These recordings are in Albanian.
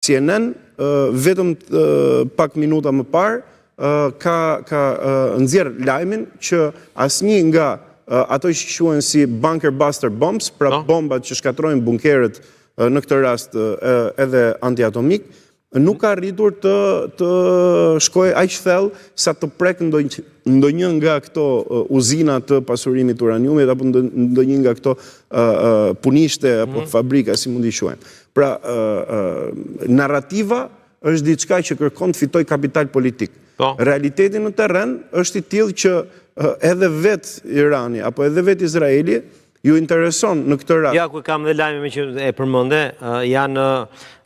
CNN, vetëm pak minuta më parë, ka nxjerr lajmin që asnjë nga ato që quhen si bunker buster bombs, pra bombat që shkatrojnë bunkerët, në këtë rast edhe antiatomik, nuk ka arritur të shkojë aq thellë sa të prek ndonjë nga këto uzina të pasurimit uraniumit apo ndonjë nga këto punishte apo fabrika, si mundi quajmë. Pra, narrativa është diçka që kërkon të fitoj kapital politik. Realiteti në terren është i tillë që edhe vetë Irani apo edhe vetë Izraeli ju intereson në këtë rast. Ja, ku kam dhe lajme me që e përmende, janë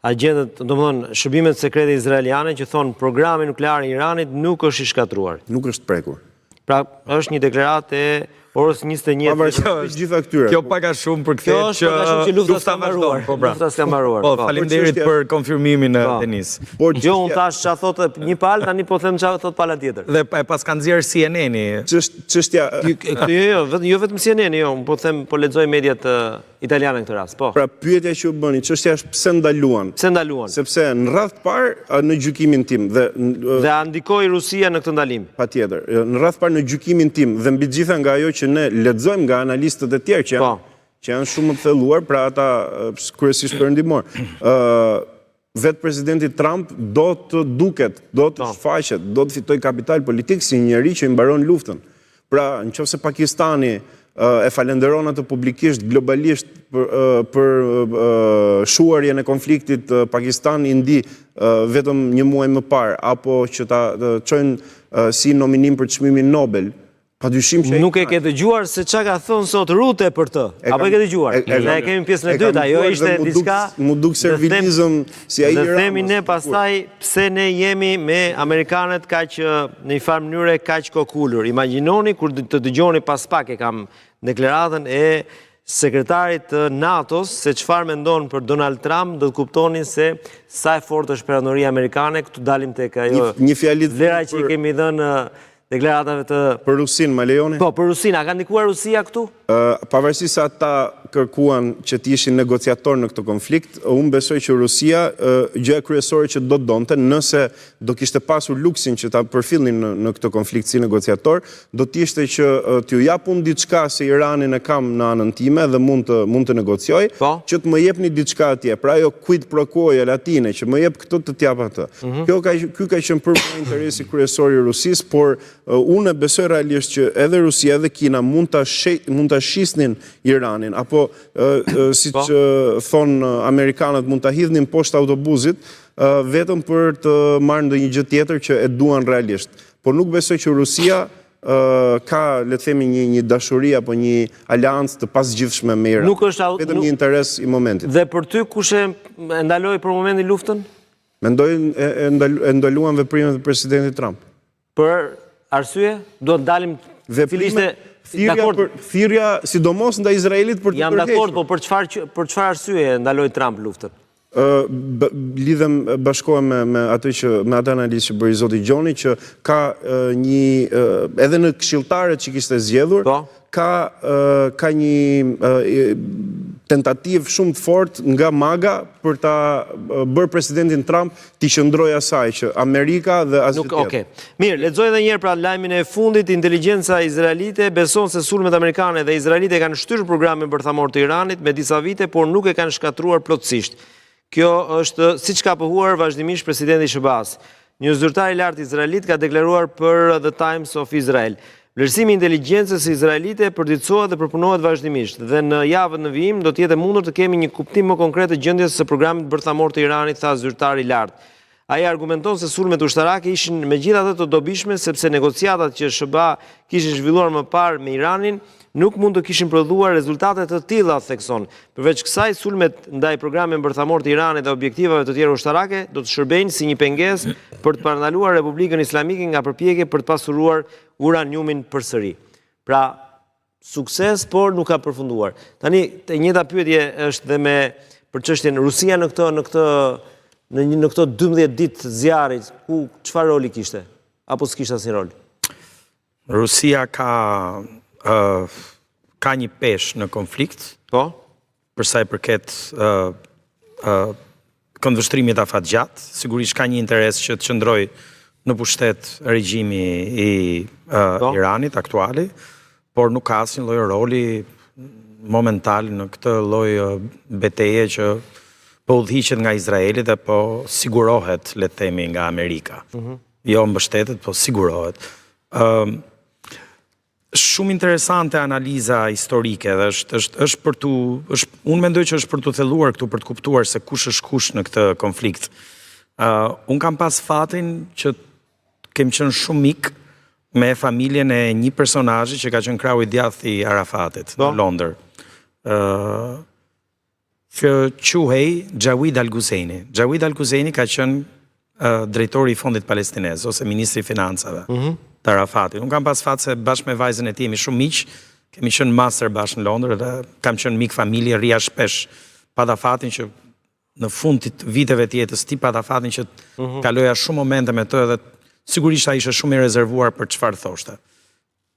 agentët, domethënë shërbimet sekrete izraeliane që thonë programi nuklear i Iranit nuk është i shkatruar. Nuk është prekur. Pra, është një deklaratë e orës 21. Kjo paka shumë për këtë që lufta s'ka mbaruar. Lufta s'ka mbaruar. Po, faleminderit për konfirmimin, Denis. Jo, unë thash ç'a thotë një palë, tani po them ç'a thotë pala tjetër. Dhe pas ka nxjerr CNN-i. Çështja jo vetëm CNN-i, jo, po them, po lexoj mediat italiane në këtë rast, po. Pra, pyetja që u bëni, çështja është pse ndaluan? Pse ndaluan? Sepse në radh të parë në gjykimin tim dhe ndikoi Rusia në këtë ndalim. Patjetër. Në radh të parë në gjykimin tim dhe mbi gjitha nga ajo që ne lexojmë nga analistët e tjerë që janë shumë më të thelluar, pra ata kryesisht perëndimor. Vetë presidenti Trump do të duket, do të shfaqet, do të fitoj kapital politik si njeri që i mbaron luftën. Pra, nëse Pakistani e falenderon atë publikisht, globalisht për shuarjen e konfliktit Pakistan-Indi vetëm një muaj më parë, apo që ta çojnë si nominim për çmimin Nobel, nuk e ke dëgjuar se çka ka thënë sot Rute për të? Apo e ke dëgjuar? Ne kemi pjesën e dytë, ajo ishte diçka. Mu duk servilizëm si ai. Dhe themi ne pastaj pse ne jemi me amerikanët kaq në një farë mënyrë kaq kokulur. Imagjinoni kur të dëgjoni pas pak e kam deklaratën e sekretarit të NATO-s se çfarë mendon për Donald Trump, do të kuptonin se sa e fortë është perandoria amerikane. Këtu dalim tek ajo. Një fjali vlera që i kemi dhënë deklaratave të... Për Rusin, ma lejoni? Po, për Rusin, a ka ndikuar Rusia këtu? Pavarësisht se ata kërkuan që të ishin negociator në këtë konflikt, unë besoj që Rusia, gjëja kryesore që do të donte, nëse do kishte pasur luksin që ta përfillnin në këtë konflikt si negociator, do të ishte që t'ju jap unë diçka se Iranin e kam në anën time dhe mund të negocioj, që të më jepni diçka atje. Pra ajo quid pro quo latine, që më jep këtë të t'jap atë. Ky ka qenë për më interesi kryesor i Rusisë, por unë besoj realisht që edhe Rusia edhe Kina mund ta shisnin Iranin, apo si që thonë Amerikanët mund ta hidhnin poshtë autobusit, vetëm për të marrë ndonjë gjë tjetër që e duan realisht. Por nuk besoj që Rusia ka, le të themi, një dashuri apo një aleancë të pasgjithshme me Iran. Vetëm një interes i momentit. Dhe për ty kush e ndaloi për momentin luftën? Mendoj e ndaluan veprimet e presidentit Trump. Për arsye? Do të dalim thirrja sidomos ndaj Izraelit për të jam dakord, po për çfarë arsye ndaloi Trump luftën? Lidhem, bashkohem me atë analizë që bëri zoti Gjoni, që ka edhe në këshilltarët që kishte zgjedhur, ka një tentativë shumë të fortë nga MAGA për ta bërë presidentin Trump t'i qëndrojë asaj që Amerika dhe asgjë tjetër. Mirë, lexoj edhe një herë pra lajmin e fundit. Inteligjenca izraelite beson se sulmet amerikane dhe izraelite kanë shtyrë programin bërthamor të Iranit me disa vite, por nuk e kanë shkatruar plotësisht. Kjo është siç ka pohuar vazhdimisht presidenti Shebas. Një zyrtar i lartë izraelit ka deklaruar për The Times of Israel. Vlerësimi i inteligjencës izraelite përditësohet dhe përpunohet vazhdimisht dhe në javën në vijim do të jetë mundur të kemi një kuptim më konkret të gjendjes së programit bërthamor të Iranit, tha zyrtari i lartë. Ai argumenton se sulmet ushtarake ishin megjithatë të dobishme sepse negociatat që SBA kishin zhvilluar më parë me Iranin nuk mund të kishin prodhuar rezultate të tilla, thekson. Përveç kësaj, sulmet ndaj programit bërthamor të Iranit dhe objektivave të tjera ushtarake do të shërbejnë si një pengesë për të parandaluar Republikën Islamike nga përpjekje për të pasuruar uraniumin përsëri. Pra, sukses, por nuk ka përfunduar. Tani, e njëjta pyetje është dhe për çështjen Rusia në këto 12 ditë zjarrit, ku çfarë roli kishte? Apo s'kishte asnjë rol? Rusia ka një peshë në konflikt. Po? Për sa i përket këndvështrimit afatgjat, sigurisht ka një interes që të qëndroj në pushtet regjimi i Iranit aktuali, por nuk ka asnjë lloj roli momental në këtë lloj beteje që po udhëhiqet nga Izraeli dhe po sigurohet, le të themi, nga Amerika. Jo mbështetet, po sigurohet. Shumë interesante analiza historike dhe është për tu, unë mendoj që është për tu thelluar këtu për të kuptuar se kush është kush në këtë konflikt. Unë kam pas fatin që kem qenë shumë mik me familjen e një personazhi që ka qenë krau i djathtë i Arafatit në Londër. Që quhej Jawid Al-Husseini. Jawid Al-Husseini ka qenë drejtori i Fondit Palestinez ose ministri i financave të Arafatit. Unë kam pas fat se bashkë me vajzën e tij jemi shumë miq, kemi qenë master bashkë në Londër dhe kam qenë mik familje, rria shpesh, pata fatin që në fund të viteve të jetës ti pata fatin që kaloja shumë momente me të dhe sigurisht ai ishte shumë i rezervuar për çfarë thoshte.